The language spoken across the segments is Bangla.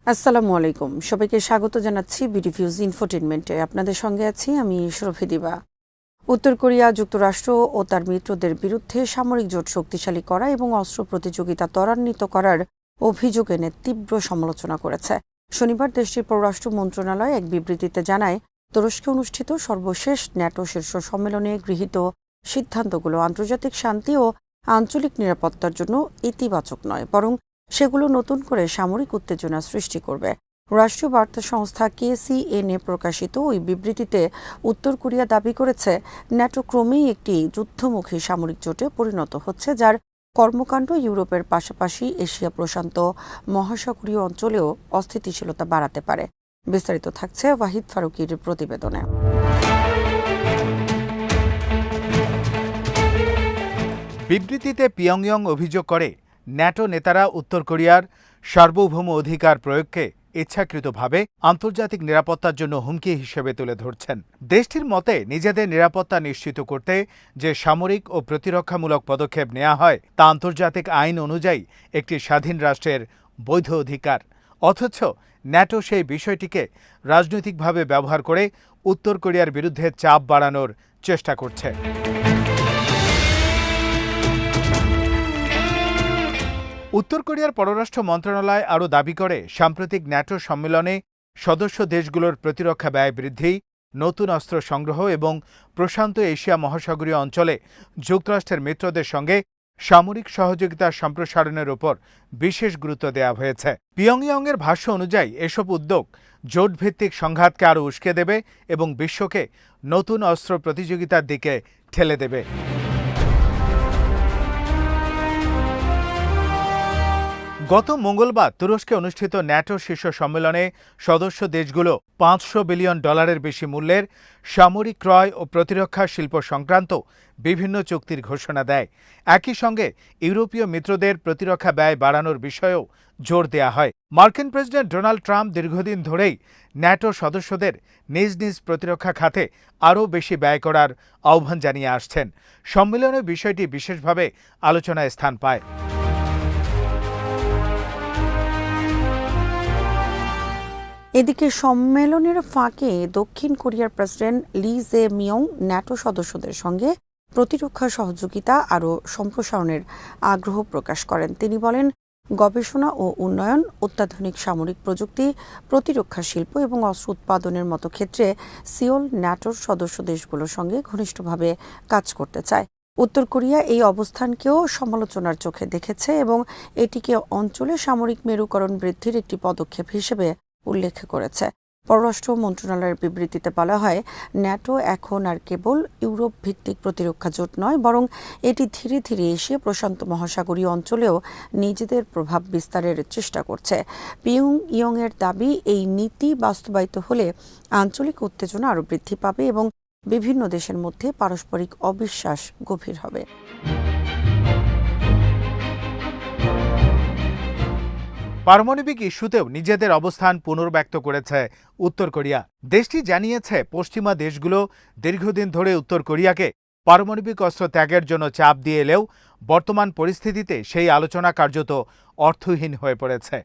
আসসালামু আলাইকুম। সবাইকে স্বাগত জানাচ্ছি বিডিভিউজ ইনফোটেইনমেন্টে। আপনাদের সঙ্গে আছি আমি শরফি দিবা। উত্তর কোরিয়া যুক্তরাষ্ট্র ও তার মিত্রদের বিরুদ্ধে সামরিক জোট শক্তিশালী করা এবং অস্ত্র প্রতিযোগিতা ত্বরান্বিত করার অভিযোগ এনে তীব্র সমালোচনা করেছে। শনিবার দেশটির পররাষ্ট্র মন্ত্রণালয় এক বিবৃতিতে জানায়, তুরস্কে অনুষ্ঠিত সর্বশেষ ন্যাটো শীর্ষ সম্মেলনে গৃহীত সিদ্ধান্তগুলো আন্তর্জাতিক শান্তি ও আঞ্চলিক নিরাপত্তার জন্য ইতিবাচক নয়, বরং সেগুলো নতুন করে সামরিক উত্তেজনা সৃষ্টি করবে। রাষ্ট্রীয় বার্তা সংস্থা KCNA প্রকাশিত ওই বিবৃতিতে উত্তর কোরিয়া দাবি করেছে, ন্যাটো ক্রমেই একটি যুদ্ধমুখী সামরিক জোটে পরিণত হচ্ছে, যার কর্মকাণ্ড ইউরোপের পাশাপাশি এশিয়া প্রশান্ত মহাসাগরীয় অঞ্চলেও অস্থিতিশীলতা বাড়াতে পারে। বিস্তারিত থাকছে ওয়াহিদ ফারুকীর প্রতিবেদনে। বিবৃতিতে পিয়ংইয়ং অভিযোগ করে, ন্যাটো নেতারা উত্তর কোরিয়ার সার্বভৌম অধিকার প্রয়োগকে ইচ্ছাকৃতভাবে আন্তর্জাতিক নিরাপত্তার জন্য হুমকি হিসেবে তুলে ধরছেন। দেশটির মতে, নিজেদের নিরাপত্তা নিশ্চিত করতে যে সামরিক ও প্রতিরক্ষামূলক পদক্ষেপ নেওয়া হয় তা আন্তর্জাতিক আইন অনুযায়ী একটি স্বাধীন রাষ্ট্রের বৈধ অধিকার। অথচ ন্যাটো সেই বিষয়টিকে রাজনৈতিকভাবে ব্যবহার করে উত্তর কোরিয়ার বিরুদ্ধে চাপ বাড়ানোর চেষ্টা করছে। উত্তর কোরিয়ার পররাষ্ট্র মন্ত্রণালয় আরও দাবি করে, সাম্প্রতিক ন্যাটো সম্মেলনে সদস্য দেশগুলোর প্রতিরক্ষা ব্যয় বৃদ্ধি, নতুন অস্ত্র সংগ্রহ এবং প্রশান্ত এশিয়া মহাসাগরীয় অঞ্চলে যুক্তরাষ্ট্রের মিত্রদের সঙ্গে সামরিক সহযোগিতা সম্প্রসারণের ওপর বিশেষ গুরুত্ব দেওয়া হয়েছে। পিয়ংইয়ংয়ের ভাষ্য অনুযায়ী এসব উদ্যোগ জোটভিত্তিক সংঘাতকে আরও উস্কে দেবে এবং বিশ্বকে নতুন অস্ত্র প্রতিযোগিতার দিকে ঠেলে দেবে। গত মঙ্গলবার তুরস্কে অনুষ্ঠিত ন্যাটো শীর্ষ সম্মেলনে সদস্য দেশগুলো $500 বিলিয়ন বেশি মূল্যের সামরিক ক্রয় ও প্রতিরক্ষা শিল্প সংক্রান্ত বিভিন্ন চুক্তির ঘোষণা দেয়। একই সঙ্গে ইউরোপীয় মিত্রদের প্রতিরক্ষা ব্যয় বাড়ানোর বিষয়েও জোর দেওয়া হয়। মার্কিন প্রেসিডেন্ট ডোনাল্ড ট্রাম্প দীর্ঘদিন ধরেই ন্যাটো সদস্যদের নিজ নিজ প্রতিরক্ষা খাতে আরও বেশি ব্যয় করার আহ্বান জানিয়ে আসছেন। সম্মেলনে বিষয়টি বিশেষভাবে আলোচনায় স্থান পায়। এদিকে সম্মেলনের ফাঁকে দক্ষিণ কোরিয়ার প্রেসিডেন্ট লি জে-মিয়ং ন্যাটো সদস্যদের সঙ্গে প্রতিরক্ষা সহযোগিতা আরও সম্প্রসারণের আগ্রহ প্রকাশ করেন। তিনি বলেন, গবেষণা ও উন্নয়ন, অত্যাধুনিক সামরিক প্রযুক্তি, প্রতিরক্ষা শিল্প এবং অস্ত্র উৎপাদনের মতো ক্ষেত্রে সিওল ন্যাটোর সদস্য দেশগুলোর সঙ্গে ঘনিষ্ঠভাবে কাজ করতে চায়। উত্তর কোরিয়া এই অবস্থানকেও সমালোচনার চোখে দেখেছে এবং এটিকে অঞ্চলে সামরিক মেরুকরণ বৃদ্ধির একটি পদক্ষেপ হিসেবে উল্লেখ করেছে। পররাষ্ট্র মন্ত্রণালয়ের বিবৃতিতে বলা হয়, ন্যাটো এখন আর কেবল ইউরোপ ভিত্তিক প্রতিরক্ষা জোট নয়, বরং এটি ধীরে ধীরে এশিয়া প্রশান্ত মহাসাগরীয় অঞ্চলেও নিজেদের প্রভাব বিস্তারের চেষ্টা করছে। পিয়ংইয়ংয়ের দাবি, এই নীতি বাস্তবায়িত হলে আঞ্চলিক উত্তেজনা আরও বৃদ্ধি পাবে এবং বিভিন্ন দেশের মধ্যে পারস্পরিক অবিশ্বাস গভীর হবে। পারমাণবিক ইস্যুতেও নিজেদের অবস্থান পুনর্ব্যক্ত করেছে উত্তর কোরিয়া। দেশটি জানিয়েছে, পশ্চিমা দেশগুলো দীর্ঘদিন ধরে উত্তর কোরিয়াকে পারমাণবিক অস্ত্র ত্যাগের জন্য চাপ দিয়ে এলেও বর্তমান পরিস্থিতিতে সেই আলোচনা কার্যত অর্থহীন হয়ে পড়েছে।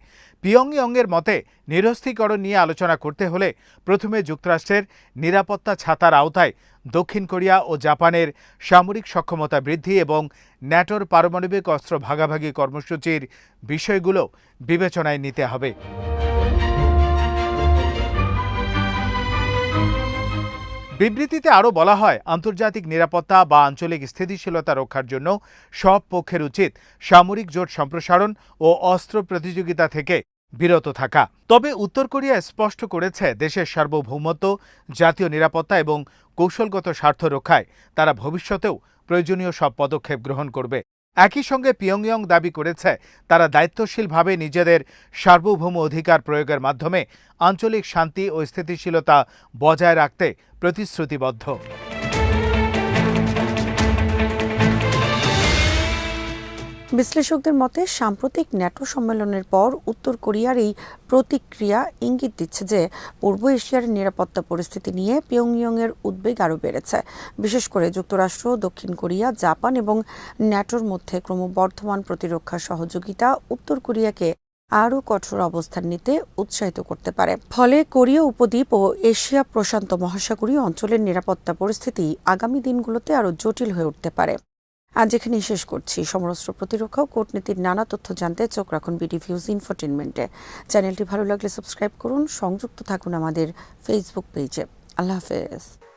পিয়ংইয়ংয়ের মতে, নিরস্ত্রীকরণ নিয়ে আলোচনা করতে হলে প্রথমে যুক্তরাষ্ট্রের নিরাপত্তা ছাতার আওতায় দক্ষিণ কোরিয়া ও জাপানের সামরিক সক্ষমতা বৃদ্ধি এবং ন্যাটোর পারমাণবিক অস্ত্র ভাগাভাগি কর্মসূচির বিষয়গুলো বিবেচনায় নিতে হবে। বিবৃতিতে আরও বলা হয়, আন্তর্জাতিক নিরাপত্তা বা আঞ্চলিক স্থিতিশীলতা রক্ষার জন্য সব পক্ষের উচিত সামরিক জোট সম্প্রসারণ ও অস্ত্র প্রতিযোগিতা থেকে বিরত থাকা। তবে উত্তর কোরিয়া স্পষ্ট করেছে, দেশের সার্বভৌমত্ব, জাতীয় নিরাপত্তা এবং কৌশলগত স্বার্থ রক্ষায় তারা ভবিষ্যতেও প্রয়োজনীয় সব পদক্ষেপ গ্রহণ করবে। একই সঙ্গে পিয়ংইয়ং দাবি করেছে, তারা দায়িত্বশীলভাবে নিজেদের সার্বভৌম অধিকার প্রয়োগের মাধ্যমে আঞ্চলিক শান্তি ও স্থিতিশীলতা বজায় রাখতে প্রতিশ্রুতিবদ্ধ। বিশ্লেষকদের মতে, সাম্প্রতিক ন্যাটো সম্মেলনের পর উত্তর কোরিয়ার এই প্রতিক্রিয়া ইঙ্গিত দিচ্ছে যে পূর্ব এশিয়ার নিরাপত্তা পরিস্থিতি নিয়ে পিয়ংইয়ংয়ের উদ্বেগ আরও বেড়েছে। বিশেষ করে যুক্তরাষ্ট্র, দক্ষিণ কোরিয়া, জাপান এবং ন্যাটোর মধ্যে ক্রমবর্ধমান প্রতিরক্ষা সহযোগিতা উত্তর কোরিয়াকে আরও কঠোর অবস্থান নিতে উৎসাহিত করতে পারে। ফলে কোরীয় উপদ্বীপ ও এশিয়া প্রশান্ত মহাসাগরীয় অঞ্চলের নিরাপত্তা পরিস্থিতি আগামী দিনগুলোতে আরও জটিল হয়ে উঠতে পারে। আজ এখানেই শেষ করছি। সমরাস্ত্র প্রতিরক্ষা ও কূটনীতির নানা তথ্য জানতে চোখ রাখুন বিডিভিউজ ইনফোটেনমেন্টে। চ্যানেলটি ভালো লাগলে সাবস্ক্রাইব করুন, সংযুক্ত থাকুন আমাদের ফেসবুক পেজে। আল্লাহ হাফেজ।